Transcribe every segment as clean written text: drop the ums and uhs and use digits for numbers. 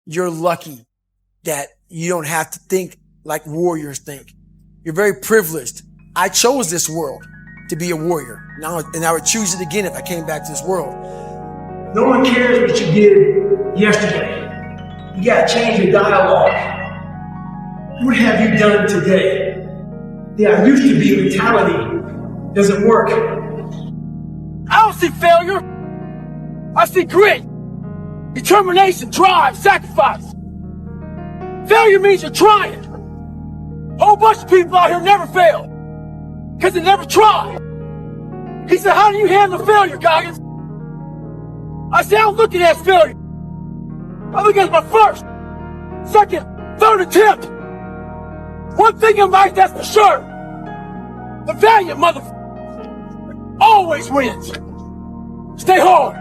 you're lucky that you don't have to think like warriors think. You're very privileged. I chose this world to be a warrior. And I would choose it again if I came back to this world. No one cares what you did yesterday. You gotta change your dialogue. What have you done today? The I used to be mentality doesn't work. I don't see failure. I see grit, determination, drive, sacrifice. Failure means you're trying. A whole bunch of people out here never fail because they never tried. He said, how do you handle failure, Goggins? I said, I don't look at it as failure. I look at it as my first, second, third attempt. One thing in life that's for sure. The valiant motherfucker always wins. Stay hard.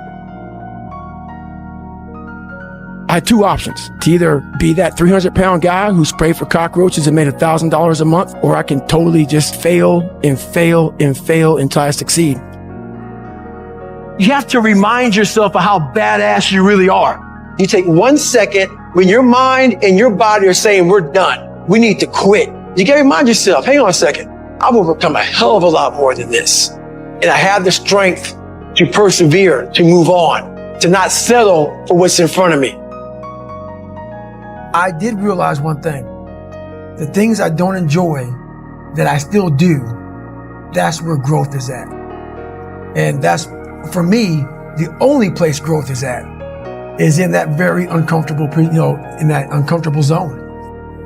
I had two options: to either be that 300-pound guy who sprayed for cockroaches and made $1,000 a month, or I can totally just fail and fail and fail until I succeed. You have to remind yourself of how badass you really are. You take 1 second when your mind and your body are saying, we're done. We need to quit. You gotta remind yourself, hang on a second. I've overcome a hell of a lot more than this. And I have the strength to persevere, to move on, to not settle for what's in front of me. I did realize one thing. The things I don't enjoy that I still do, that's where growth is at. And that's, for me, the only place growth is at, is in that very uncomfortable, in that uncomfortable zone.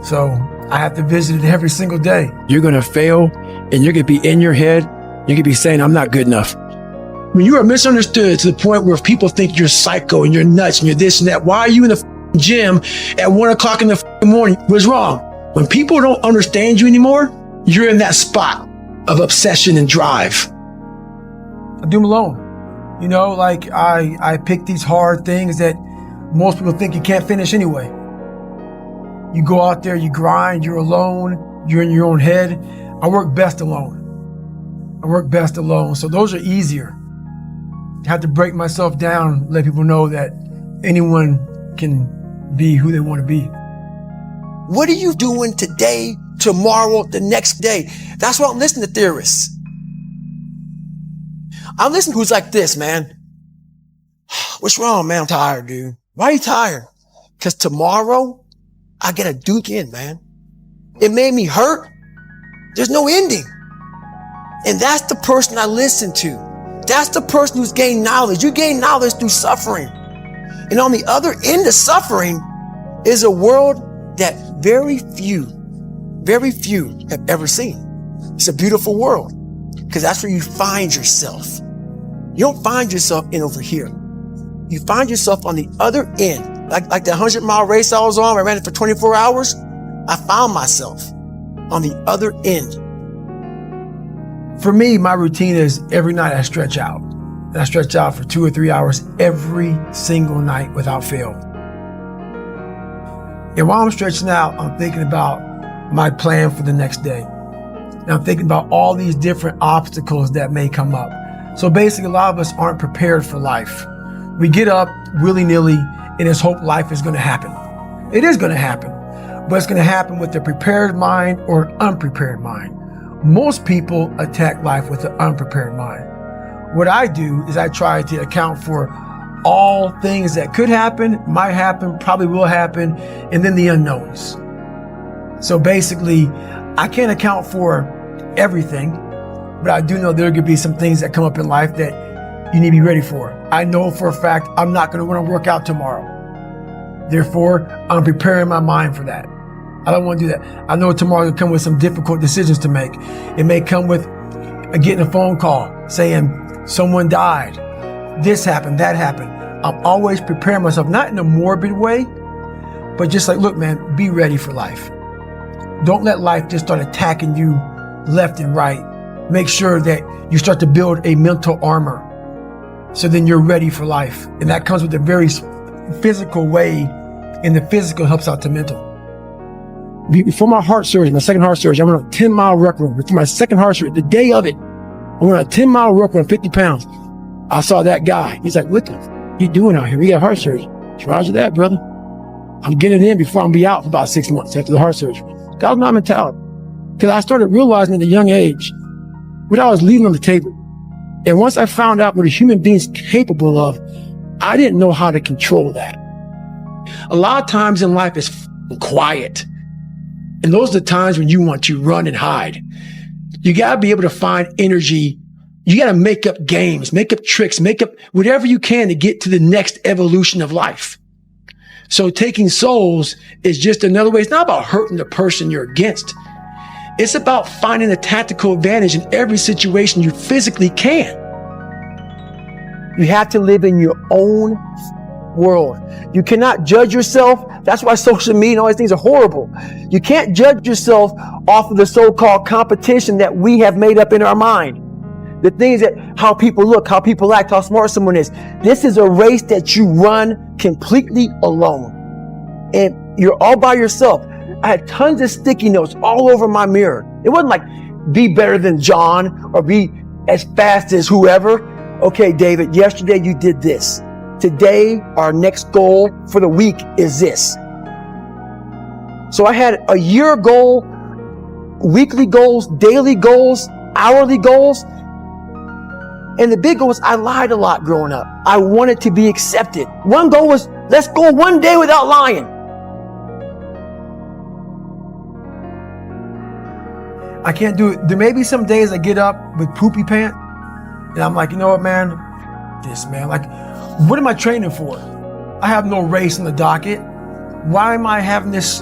So I have to visit it every single day. You're going to fail and you're going to be in your head. You're going to be saying, I'm not good enough. When you are misunderstood to the point where people think you're psycho and you're nuts and you're this and that, why are you in the gym at 1 o'clock in the morning? What's wrong? When people don't understand you anymore, you're in that spot of obsession and drive. I do them alone. I pick these hard things that most people think you can't finish anyway. You go out there, you grind, you're alone, you're in your own head. I work best alone. So those are easier. I have to break myself down, let people know that anyone can be who they want to be. What are you doing today, tomorrow, the next day? That's why I'm listening to theorists. I'm listening to who's like this, man. What's wrong, man? I'm tired, dude. Why are you tired? Because tomorrow, I get a duke in, man. It made me hurt. There's no ending. And that's the person I listen to. That's the person who's gained knowledge. You gain knowledge through suffering. And on the other end of suffering is a world that very few have ever seen. It's a beautiful world because that's where you find yourself. You don't find yourself in over here. You find yourself on the other end. Like the 100-mile race I was on, I ran it for 24 hours. I found myself on the other end. For me, my routine is every night I stretch out. And I stretch out for 2 or 3 hours every single night without fail. And while I'm stretching out, I'm thinking about my plan for the next day. And I'm thinking about all these different obstacles that may come up. So basically, a lot of us aren't prepared for life. We get up willy-nilly and just hope life is going to happen. It is going to happen, but it's going to happen with a prepared mind or an unprepared mind. Most people attack life with an unprepared mind. What I do is I try to account for all things that could happen, might happen, probably will happen, and then the unknowns. So basically, I can't account for everything, but I do know there could be some things that come up in life that you need to be ready for. I know for a fact I'm not going to want to work out tomorrow. Therefore, I'm preparing my mind for that. I don't want to do that. I know tomorrow will come with some difficult decisions to make. It may come with getting a phone call saying someone died, this happened, that happened. I'm always preparing myself, not in a morbid way, but just like, look, man, be ready for life. Don't let life just start attacking you left and right. Make sure that you start to build a mental armor so then you're ready for life. And that comes with a very physical way, and the physical helps out the mental. Before my heart surgery, my second heart surgery, I went on a 10-mile ruck run. Before my second heart surgery, the day of it, I went on a 10-mile ruck run, 50 pounds. I saw that guy. He's like, what the f*** you doing out here? We got heart surgery. Roger that, brother. I'm getting in before I'm be out for about 6 months after the heart surgery. That was my mentality. Because I started realizing at a young age what I was leaving on the table. And once I found out what a human being is capable of, I didn't know how to control that. A lot of times in life it's quiet. And those are the times when you want to run and hide. You got to be able to find energy. You got to make up games, make up tricks, make up whatever you can to get to the next evolution of life. So taking souls is just another way. It's not about hurting the person you're against. It's about finding a tactical advantage in every situation you physically can. You have to live in your own world. You cannot judge yourself. That's why social media and all these things are horrible. You can't judge yourself off of the so-called competition that we have made up in our mind. The things that, how people look, how people act, how smart someone is. This is a race that you run completely alone. And you're all by yourself. I had tons of sticky notes all over my mirror. It wasn't like, be better than John or be as fast as whoever. Okay, David, yesterday you did this. Today, our next goal for the week is this. So I had a year goal, weekly goals, daily goals, hourly goals. And the big goal was I lied a lot growing up. I wanted to be accepted. One goal was, let's go one day without lying. I can't do it. There may be some days I get up with poopy pant and I'm like, you know what, man? Like, what am I training for? I have no race on the docket. Why am I having this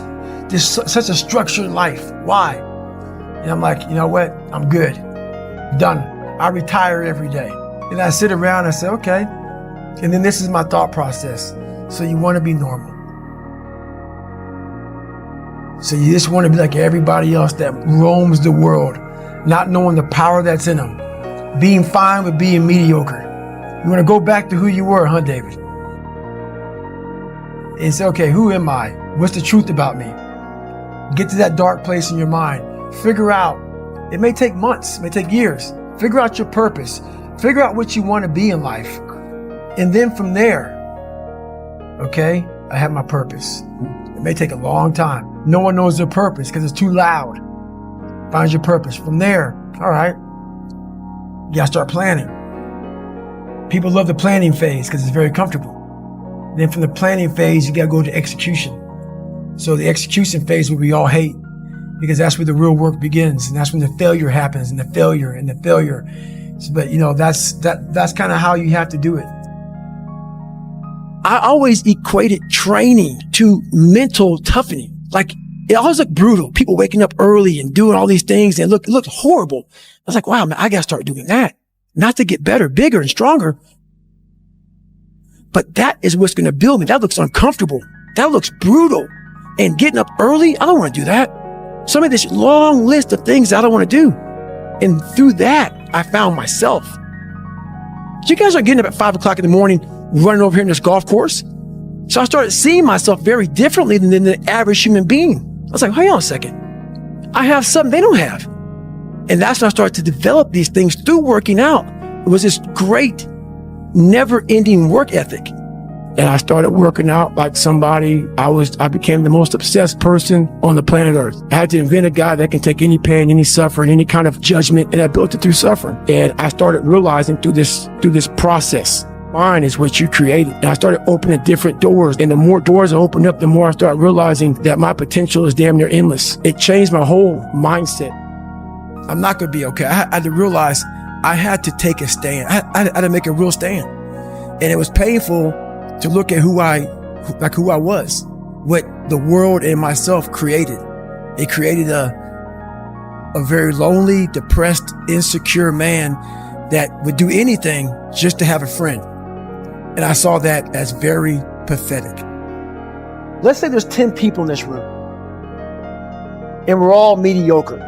such a structured life? Why? And I'm like, you know what? I'm good. Done. I retire every day. And I sit around and I say, okay. And then this is my thought process. So you want to be normal. So you just want to be like everybody else that roams the world, not knowing the power that's in them. Being fine with being mediocre. You want to go back to who you were, huh, David? And say, okay, who am I? What's the truth about me? Get to that dark place in your mind. Figure out. It may take months, it may take years. Figure out your purpose. Figure out what you want to be in life. And then from there, okay, I have my purpose. It may take a long time. No one knows their purpose because it's too loud. Find your purpose. From there, all right, you gotta start planning. People love the planning phase because it's very comfortable. Then from the planning phase, you gotta go to execution. So the execution phase where we all hate, because that's where the real work begins, and that's when the failure happens, and the failure. So, but you know, that's kind of how you have to do it. I always equated training to mental toughening. Like, it always looked brutal. People waking up early and doing all these things, and it looked horrible. I was like, wow, man, I gotta start doing that. Not to get better, bigger, and stronger. But that is what's gonna build me. That looks uncomfortable. That looks brutal. And getting up early, I don't want to do that. So I made this long list of things I don't want to do. And through that, I found myself. So you guys are getting up at 5 o'clock in the morning, running over here in this golf course. So I started seeing myself very differently than the average human being. I was like, hang on a second. I have something they don't have. And that's when I started to develop these things through working out. It was this great, never-ending work ethic. And I started working out like somebody. I became the most obsessed person on the planet Earth. I had to invent a guy that can take any pain, any suffering, any kind of judgment, and I built it through suffering. And I started realizing through this process, mine is what you created. And I started opening different doors. And the more doors I opened up, the more I started realizing that my potential is damn near endless. It changed my whole mindset. I'm not going to be okay. I had to realize I had to take a stand. I had to make a real stand. And it was painful to look at who I was, what the world and myself created. It created a very lonely, depressed, insecure man that would do anything just to have a friend. And I saw that as very pathetic. Let's say there's 10 people in this room and we're all mediocre,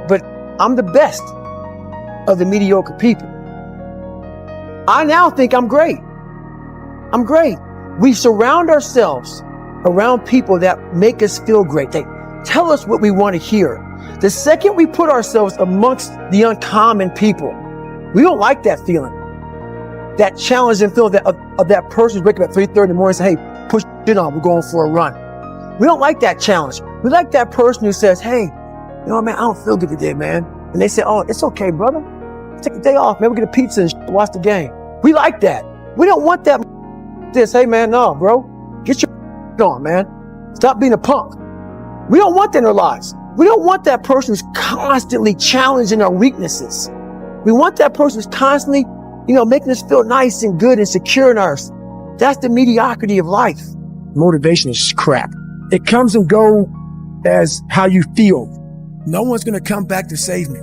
but I'm the best of the mediocre people. I now think I'm great. I'm great. We surround ourselves around people that make us feel great. They tell us what we want to hear. The second we put ourselves amongst the uncommon people, we don't like that feeling. That challenge and feeling of that person who's waking up at 3:30 in the morning and say, hey, push on, we're going for a run. We don't like that challenge. We like that person who says, hey, you know what, man, I don't feel good today, man. And they say, oh, it's okay, brother. Take the day off, man. We'll get a pizza and watch the game. We like that. We don't want that this. Hey, man, no, bro. Get your on, man. Stop being a punk. We don't want that in our lives. We don't want that person who's constantly challenging our weaknesses. We want that person who's constantly, making us feel nice and good and secure in ours. That's the mediocrity of life. Motivation is crap. It comes and go as how you feel. No one's going to come back to save me.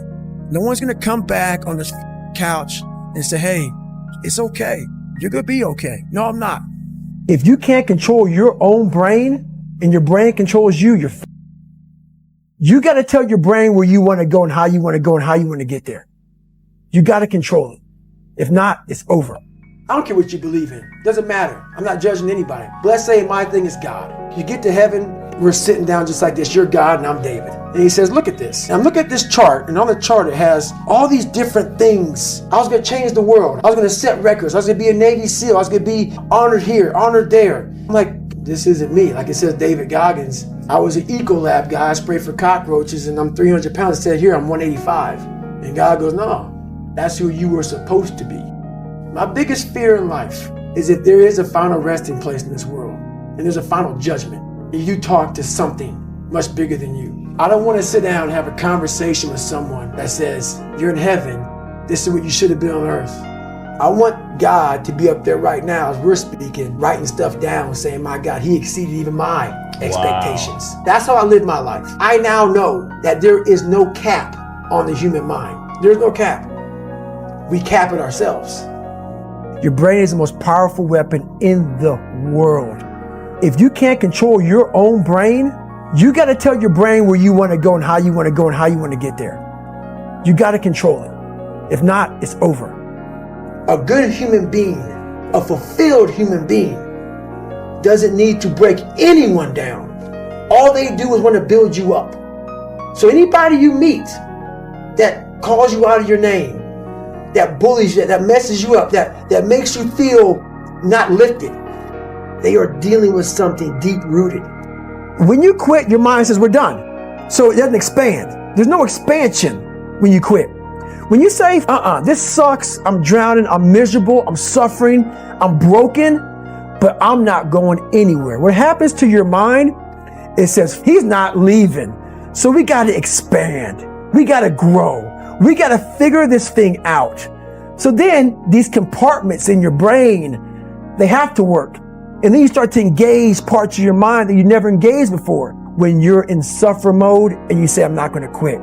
No one's going to come back on this couch and say, hey, it's okay. You're going to be okay. No, I'm not. If you can't control your own brain and your brain controls you, you got to tell your brain where you want to go and how you want to go and how you want to get there. You got to control it. If not, it's over. I don't care what you believe in. Doesn't matter. I'm not judging anybody. But let's say my thing is God. You get to heaven, we're sitting down just like this. You're God and I'm David. And he says, look at this. And I'm looking at this chart, and on the chart it has all these different things. I was going to change the world. I was going to set records. I was going to be a Navy SEAL. I was going to be honored here, honored there. I'm like, this isn't me. Like it says David Goggins. I was an Ecolab guy. I sprayed for cockroaches and I'm 300 pounds. It said here I'm 185. And God goes, no, that's who you were supposed to be. My biggest fear in life is if there is a final resting place in this world and there's a final judgment and you talk to something much bigger than you. I don't want to sit down and have a conversation with someone that says, you're in heaven, this is what you should have been on earth. I want God to be up there right now as we're speaking, writing stuff down, saying, my God, he exceeded even my expectations. Wow. That's how I live my life. I now know that there is no cap on the human mind. There's no cap. We cap it ourselves. Your brain is the most powerful weapon in the world. If you can't control your own brain, you got to tell your brain where you want to go and how you want to go and how you want to get there. You got to control it. If not, it's over. A good human being, a fulfilled human being, doesn't need to break anyone down. All they do is want to build you up. So anybody you meet that calls you out of your name, that bullies you, that messes you up, that makes you feel not lifted, they are dealing with something deep-rooted. When you quit, your mind says, we're done. So it doesn't expand. There's no expansion when you quit. When you say, this sucks, I'm drowning, I'm miserable, I'm suffering, I'm broken, but I'm not going anywhere. What happens to your mind, it says, he's not leaving. So we got to expand. We got to grow. We got to figure this thing out. So then these compartments in your brain, they have to work. And then you start to engage parts of your mind that you never engaged before. When you're in suffer mode and you say, I'm not going to quit.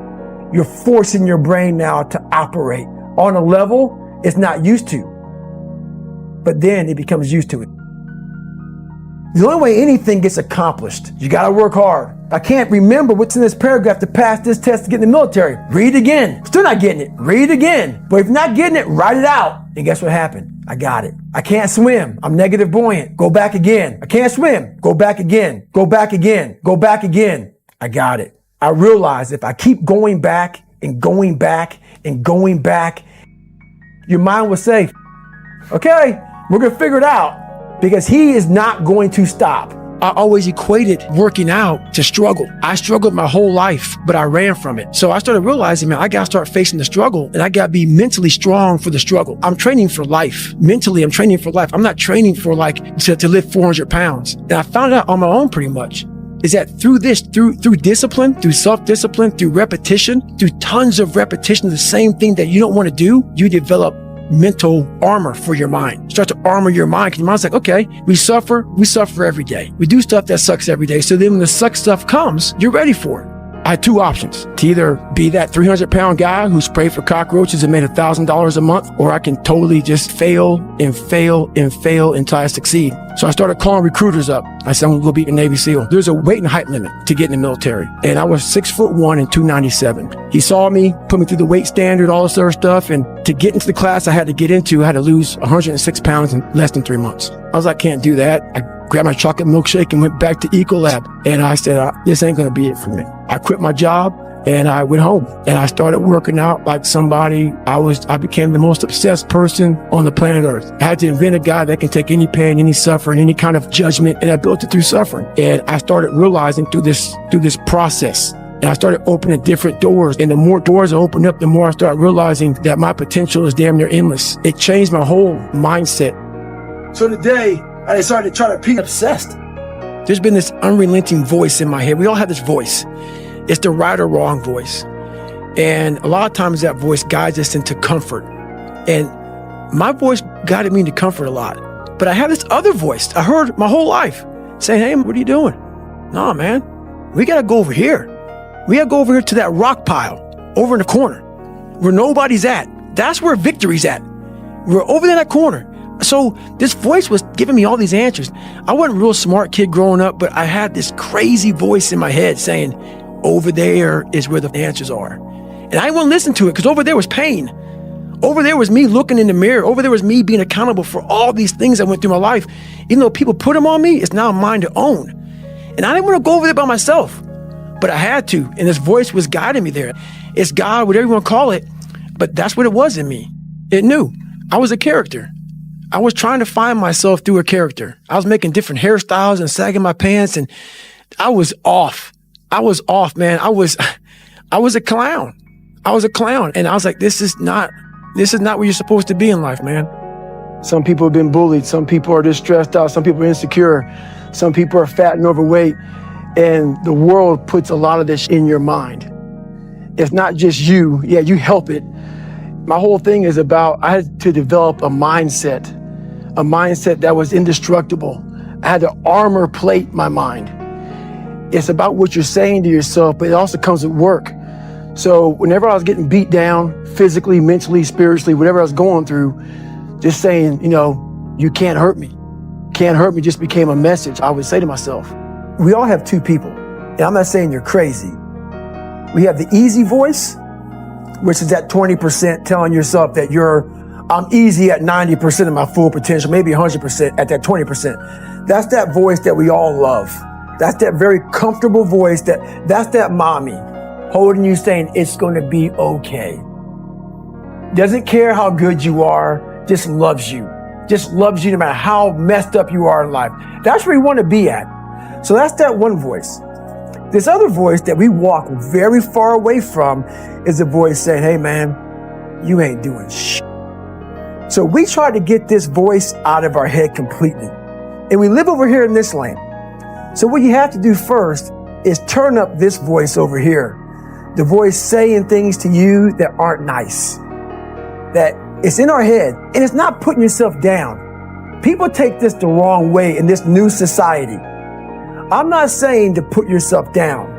You're forcing your brain now to operate on a level it's not used to. But then it becomes used to it. The only way anything gets accomplished, you got to work hard. I can't remember what's in this paragraph to pass this test to get in the military. Read it again. Still not getting it. Read it again. But if you're not getting it, write it out. And guess what happened? I got it. I can't swim. I'm negative buoyant. Go back again. I can't swim. Go back again. Go back again. Go back again. I got it. I realized if I keep going back and going back and going back, your mind will say, okay, we're going to figure it out, because he is not going to stop. I always equated working out to struggle. I struggled my whole life, but I ran from it. So I started realizing, man, I got to start facing the struggle, and I got to be mentally strong for the struggle. I'm training for life. Mentally, I'm training for life. I'm not training for to lift 400 pounds. And I found out on my own pretty much is that through discipline, through self-discipline, through repetition, through tons of repetition of the same thing that you don't want to do, you develop mental armor for your mind. Start to armor your mind, because your mind's like, okay, we suffer every day. We do stuff that sucks every day. So then when the suck stuff comes, you're ready for it. I had two options: to either be that 300-pound guy who sprayed for cockroaches and made $1,000 a month, or I can totally just fail and fail and fail until I succeed. So I started calling recruiters up. I said, I'm going to go be a Navy SEAL. There's a weight and height limit to get in the military. And I was 6'1" and 297. He saw me, put me through the weight standard, all this other stuff. And to get into the class I had to lose 106 pounds in less than 3 months. I was like, I can't do that. I grabbed my chocolate milkshake and went back to Ecolab. And I said, this ain't going to be it for me. I quit my job. And I went home and I started working out like somebody. I became the most obsessed person on the planet Earth. I had to invent a guy that can take any pain, any suffering, any kind of judgment, and I built it through suffering. And I started realizing through this process, and I started opening different doors. And the more doors I opened up, the more I started realizing that my potential is damn near endless. It changed my whole mindset. So today, I decided to try to be obsessed. There's been this unrelenting voice in my head. We all have this voice. It's the right or wrong voice. And a lot of times that voice guides us into comfort. And my voice guided me into comfort a lot. But I have this other voice I heard my whole life saying, hey, what are you doing? Nah, man, we got to go over here. We got to go over here to that rock pile over in the corner where nobody's at. That's where victory's at. We're over in that corner. So this voice was giving me all these answers. I wasn't a real smart kid growing up, but I had this crazy voice in my head saying, over there is where the answers are. And I didn't want to listen to it because over there was pain. Over there was me looking in the mirror. Over there was me being accountable for all these things I went through my life. Even though people put them on me, it's now mine to own. And I didn't want to go over there by myself, but I had to. And this voice was guiding me there. It's God, whatever you want to call it, but that's what it was in me. It knew. I was a character. I was trying to find myself through a character. I was making different hairstyles and sagging my pants, and I was off. I was off, man. I was a clown. I was a clown. And I was like, this is not where you're supposed to be in life, man. Some people have been bullied. Some people are just stressed out. Some people are insecure. Some people are fat and overweight. And the world puts a lot of this in your mind. It's not just you. Yeah, you help it. My whole thing is about, I had to develop a mindset that was indestructible. I had to armor plate my mind. It's about what you're saying to yourself, but it also comes with work. So whenever I was getting beat down, physically, mentally, spiritually, whatever I was going through, just saying, you can't hurt me. Can't hurt me just became a message I would say to myself. We all have two people, and I'm not saying you're crazy. We have the easy voice, which is that 20% telling yourself that I'm easy at 90% of my full potential, maybe 100% at that 20%. That's that voice that we all love. That's that very comfortable voice that's that mommy holding you saying it's going to be okay. Doesn't care how good you are, just loves you. Just loves you no matter how messed up you are in life. That's where you want to be at. So that's that one voice. This other voice that we walk very far away from is the voice saying, hey man, you ain't doing shit. So we try to get this voice out of our head completely. And we live over here in this land. So what you have to do first is turn up this voice over here. The voice saying things to you that aren't nice. That it's in our head, and it's not putting yourself down. People take this the wrong way in this new society. I'm not saying to put yourself down.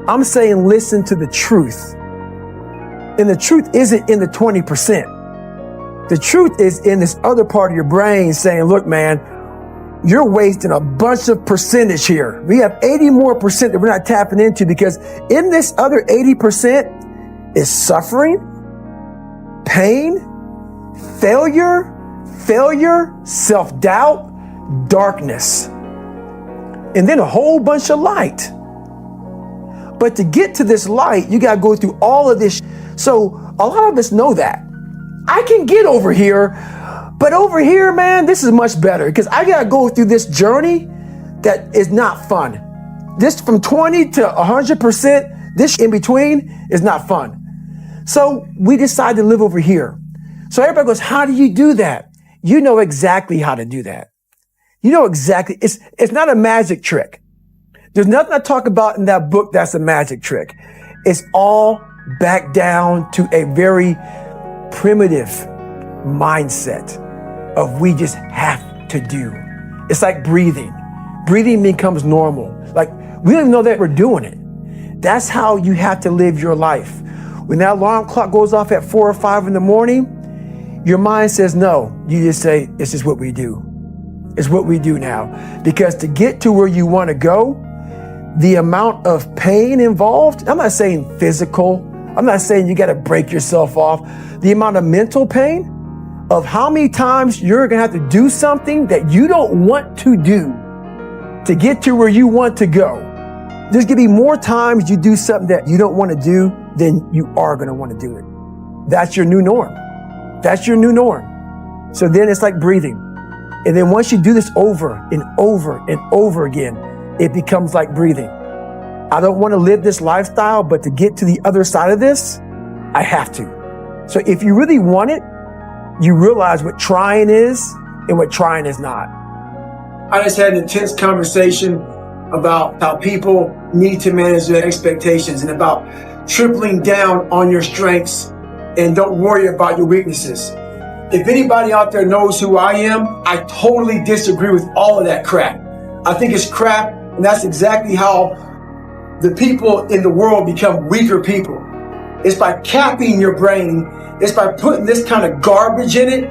I'm saying listen to the truth. And the truth isn't in the 20%. The truth is in this other part of your brain saying, look, man, you're wasting a bunch of percentage here. We have 80 more percent that we're not tapping into because in this other 80% is suffering, pain, failure, self-doubt, darkness, and then a whole bunch of light. But to get to this light, you got to go through all of this. So a lot of us know that. I can get over here, but over here, man, this is much better because I got to go through this journey that is not fun. This from 20 to 100%, this in between is not fun. So we decide to live over here. So everybody goes, how do you do that? You know exactly how to do that. You know exactly. It's not a magic trick. There's nothing I talk about in that book that's a magic trick. It's all back down to a very primitive mindset of we just have to do. It's like breathing. Breathing becomes normal. Like we don't even know that we're doing it. That's how you have to live your life. When that alarm clock goes off at 4 or 5 in the morning, your mind says no. You just say, it's just what we do. It's what we do now. Because to get to where you want to go, the amount of pain involved, I'm not saying physical, I'm not saying you got to break yourself off. The amount of mental pain of how many times you're going to have to do something that you don't want to do to get to where you want to go. There's gonna be more times you do something that you don't want to do than you are gonna want to do it. That's your new norm. That's your new norm. So then it's like breathing. And then once you do this over and over and over again, it becomes like breathing. I don't want to live this lifestyle, but to get to the other side of this, I have to. So if you really want it, you realize what trying is and what trying is not. I just had an intense conversation about how people need to manage their expectations and about tripling down on your strengths and don't worry about your weaknesses. If anybody out there knows who I am, I totally disagree with all of that crap. I think it's crap, and that's exactly how the people in the world become weaker people. It's by capping your brain. It's by putting this kind of garbage in it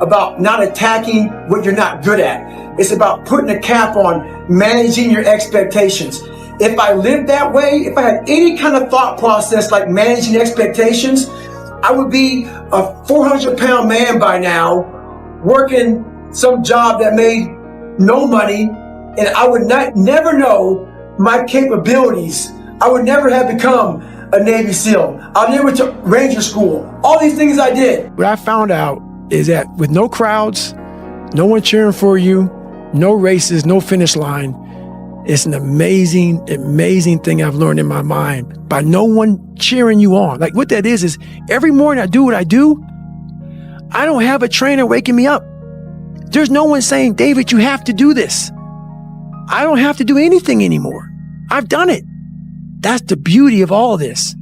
about not attacking what you're not good at. It's about putting a cap on managing your expectations. If I lived that way, if I had any kind of thought process like managing expectations, I would be a 400-pound man by now, working some job that made no money, and I would never know my capabilities. I would never have become a Navy SEAL. I never took Ranger School. All these things I did. What I found out is that with no crowds, no one cheering for you, no races, no finish line, it's an amazing, amazing thing I've learned in my mind by no one cheering you on. Like what that is every morning I do what I do, I don't have a trainer waking me up. There's no one saying, David, you have to do this. I don't have to do anything anymore. I've done it. That's the beauty of all of this.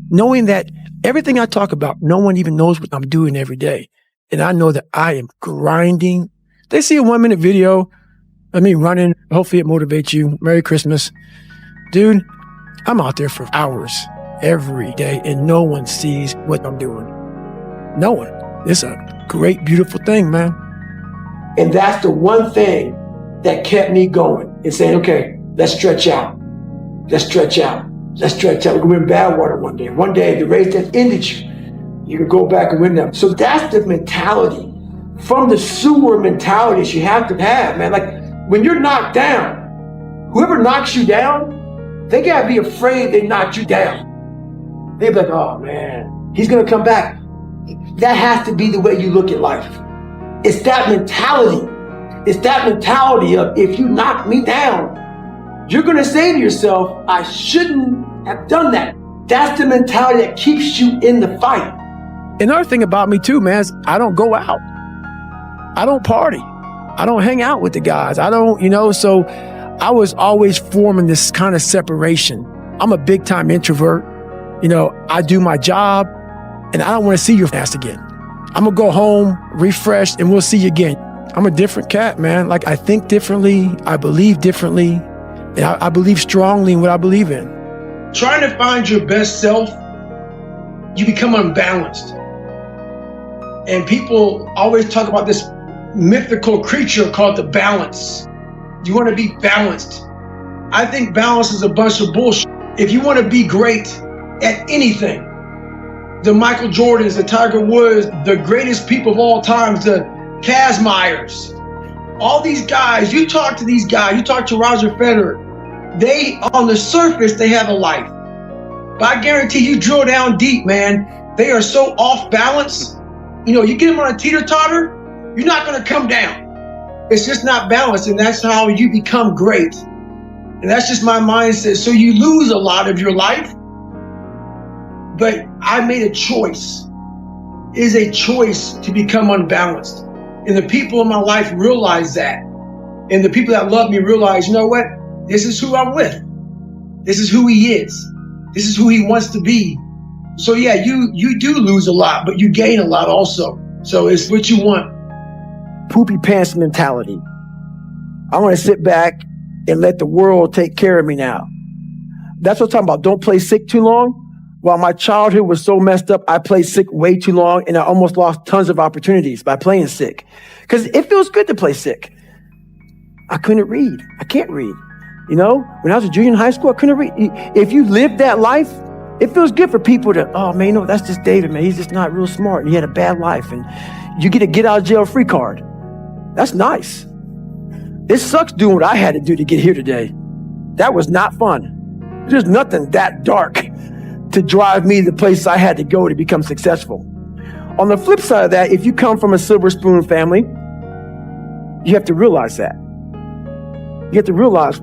Knowing that everything I talk about, no one even knows what I'm doing every day. And I know that I am grinding. They see a 1-minute video of me running. Hopefully it motivates you. Merry Christmas. Dude, I'm out there for hours every day and no one sees what I'm doing. No one. It's a great, beautiful thing, man. And that's the one thing that kept me going and saying, okay, let's stretch out. Let's stretch out. Let's stretch out. We're going to win Badwater one day. One day, the race that ended you can go back and win them. So that's the mentality. From the sewer mentalities you have to have, man. Like when you're knocked down, whoever knocks you down, they got to be afraid they knocked you down. They'll be like, oh man, he's going to come back. That has to be the way you look at life. It's that mentality. It's that mentality of if you knock me down, you're going to say to yourself, I shouldn't have done that. That's the mentality that keeps you in the fight. Another thing about me too, man, is I don't go out. I don't party. I don't hang out with the guys. I don't, so I was always forming this kind of separation. I'm a big time introvert. I do my job and I don't want to see your ass again. I'm going to go home, refresh, and we'll see you again. I'm a different cat, man. Like I think differently. I believe differently. And I believe strongly in what I believe in. Trying to find your best self, you become unbalanced. And people always talk about this mythical creature called the balance. You want to be balanced. I think balance is a bunch of bullshit. If you want to be great at anything, the Michael Jordans, the Tiger Woods, the greatest people of all times, the Kazmaiers, all these guys, you talk to these guys, you talk to Roger Federer, they, on the surface, they have a life. But I guarantee you drill down deep, man, they are so off balance. You get them on a teeter-totter, you're not going to come down. It's just not balanced, and that's how you become great. And that's just my mindset. So you lose a lot of your life, but I made a choice. It is a choice to become unbalanced. And the people in my life realize that. And the people that love me realize, you know what? This is who I'm with. This is who he is. This is who he wants to be. So yeah, you do lose a lot, but you gain a lot also. So it's what you want. Poopy pants mentality. I want to sit back and let the world take care of me now. That's what I'm talking about. Don't play sick too long. While my childhood was so messed up, I played sick way too long, and I almost lost tons of opportunities by playing sick. Because it feels good to play sick. I couldn't read. I can't read. When I was a junior in high school, I couldn't read. If you live that life, it feels good for people to, oh man, that's just David, man. He's just not real smart, and he had a bad life, and you get a get out of jail free card. That's nice. It sucks doing what I had to do to get here today. That was not fun. There's nothing that dark to drive me to the place I had to go to become successful. On the flip side of that, if you come from a silver spoon family, you have to realize that. You have to realize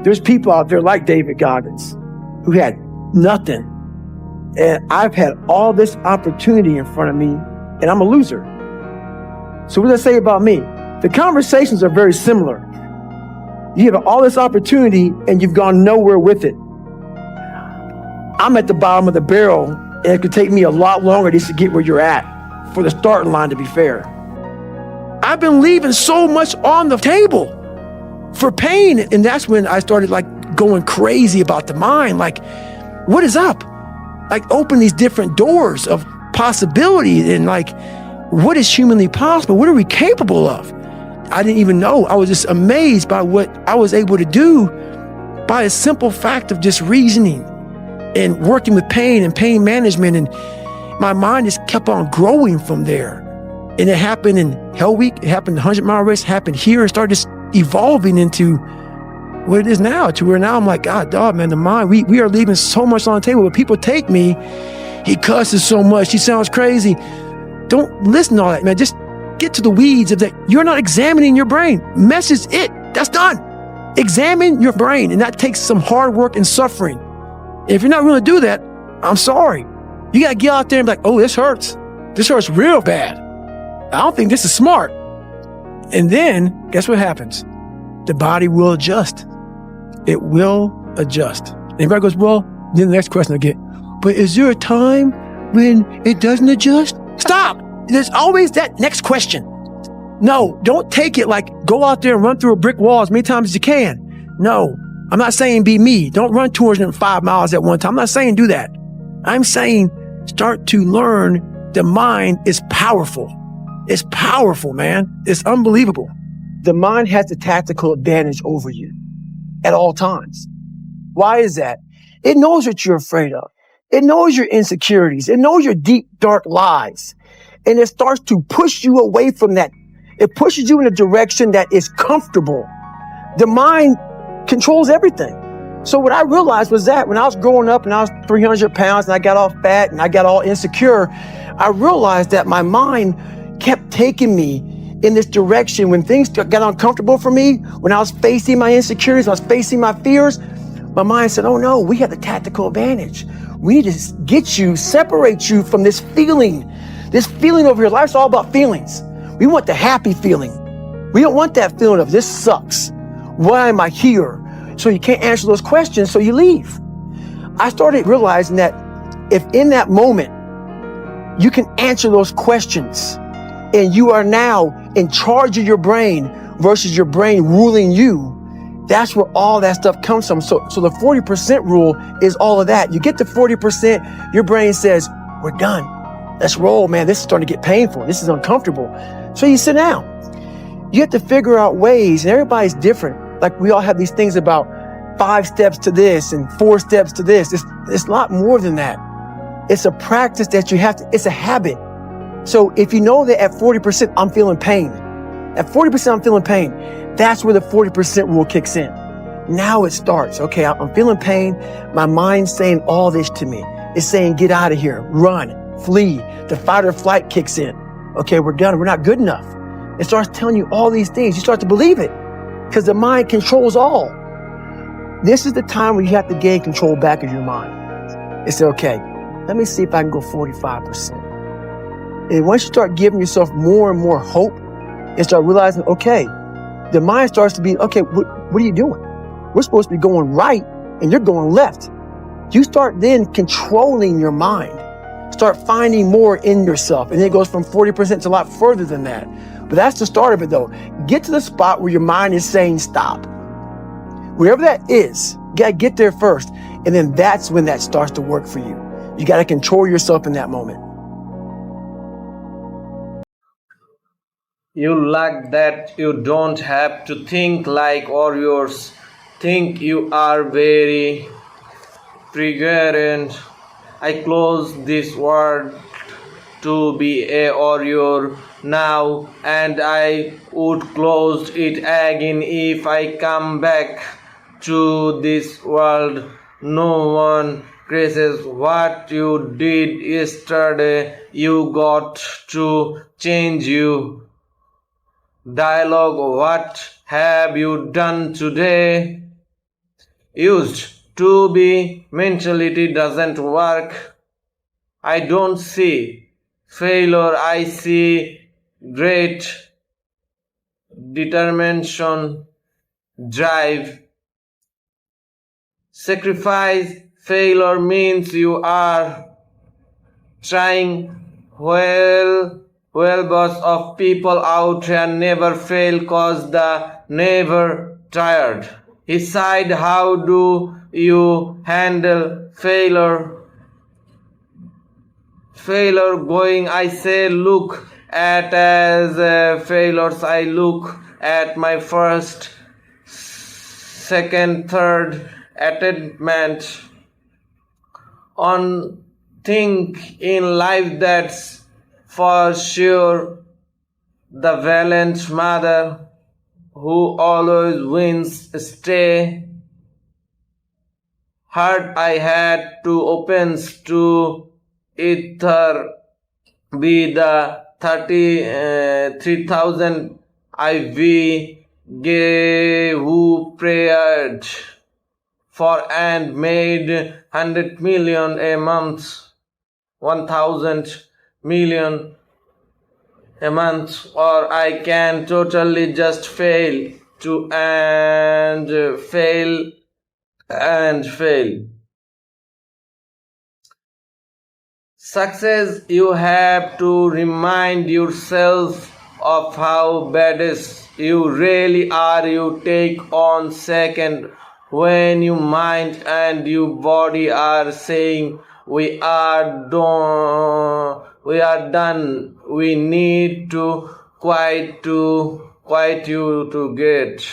there's people out there like David Goggins who had nothing. And I've had all this opportunity in front of me, and I'm a loser. So what does that say about me? The conversations are very similar. You have all this opportunity, and you've gone nowhere with it. I'm at the bottom of the barrel, and it could take me a lot longer just to get where you're at for the starting line, to be fair. I've been leaving so much on the table for pain, and that's when I started like going crazy about the mind. Like, what is up? Like, open these different doors of possibility, and like, what is humanly possible? What are we capable of? I didn't even know. I was just amazed by what I was able to do by a simple fact of just reasoning and working with pain and pain management. And my mind just kept on growing from there. And it happened in Hell Week. It happened in 100-mile race. It happened here. It started just evolving into what it is now, to where now I'm like, God, dog, man, the mind, we are leaving so much on the table. But people take me, he cusses so much, he sounds crazy. Don't listen to all that, man. Just get to the weeds of that. You're not examining your brain. Message it. That's done. Examine your brain. And that takes some hard work and suffering. If you're not willing to do that, I'm sorry. You got to get out there and be like, oh, this hurts. This hurts real bad. I don't think this is smart. And then guess what happens? The body will adjust. It will adjust. Everybody goes, well, then the next question I get, but is there a time when it doesn't adjust? Stop. There's always that next question. No, don't take it like go out there and run through a brick wall as many times as you can. No, I'm not saying be me. Don't run 205 miles at one time. I'm not saying do that. I'm saying start to learn the mind is powerful. It's powerful, man. It's unbelievable. The mind has the tactical advantage over you at all times. Why is that? It knows what you're afraid of. It knows your insecurities. It knows your deep, dark lies. And it starts to push you away from that. It pushes you in a direction that is comfortable. The mind controls everything. So what I realized was that when I was growing up and I was 300 pounds and I got all fat and I got all insecure, I realized that my mind kept taking me in this direction. When things got uncomfortable for me, when I was facing my insecurities, when I was facing my fears, my mind said, oh no, we have the tactical advantage. We need to get you, separate you from this feeling over here. Life's all about feelings. We want the happy feeling. We don't want that feeling of this sucks. Why am I here? So you can't answer those questions, so you leave. I started realizing that if in that moment you can answer those questions and you are now in charge of your brain versus your brain ruling you, that's where all that stuff comes from. So the 40% rule is all of that. You get to 40%, your brain says, we're done. Let's roll, man. This is starting to get painful. This is uncomfortable. So you sit down. You have to figure out ways, and everybody's different. Like we all have these things about 5 steps to this and 4 steps to this. It's a lot more than that. It's a practice that you have to, it's a habit. So if you know that at 40%, I'm feeling pain. At 40%, I'm feeling pain. That's where the 40% rule kicks in. Now it starts. Okay, I'm feeling pain. My mind's saying all this to me. It's saying, get out of here, run, flee. The fight or flight kicks in. Okay, we're done. We're not good enough. It starts telling you all these things. You start to believe it because the mind controls all. This is the time where you have to gain control back of your mind. And say, okay, let me see if I can go 45%. And once you start giving yourself more and more hope and start realizing, okay, the mind starts to be, okay, what are you doing? We're supposed to be going right and you're going left. You start then controlling your mind. Start finding more in yourself. And then it goes from 40% to a lot further than that. But that's the start of it though. Get to the spot where your mind is saying stop. Wherever that is, you gotta get there first. And then that's when that starts to work for you. You gotta control yourself in that moment. You like that you don't have to think like warriors. Think you are very triggered. I close this word to be a warrior now, and I would close it again if I come back to this world No one cares what you did yesterday. You got to change you. Dialogue, what have you done today? Used to be mentality doesn't work. I don't see failure, I see great determination, drive. Sacrifice, failure means you are trying. Well, bunch of people out here never fail cause they never tired. He said, how do you handle failure? Failure going, I say, look at as failures. I look at my first, second, third attempt on think in life that's for sure. The valiant mother who always wins stay. Heart I had to opens to ether be the 33,000 IV gave who prayed for and made 100 million a month, 1,000 million a month, or I can totally just fail to and fail and fail. Success, you have to remind yourself of how badass you really are. You take on second when your mind and your body are saying we are done. We need to quiet you to get.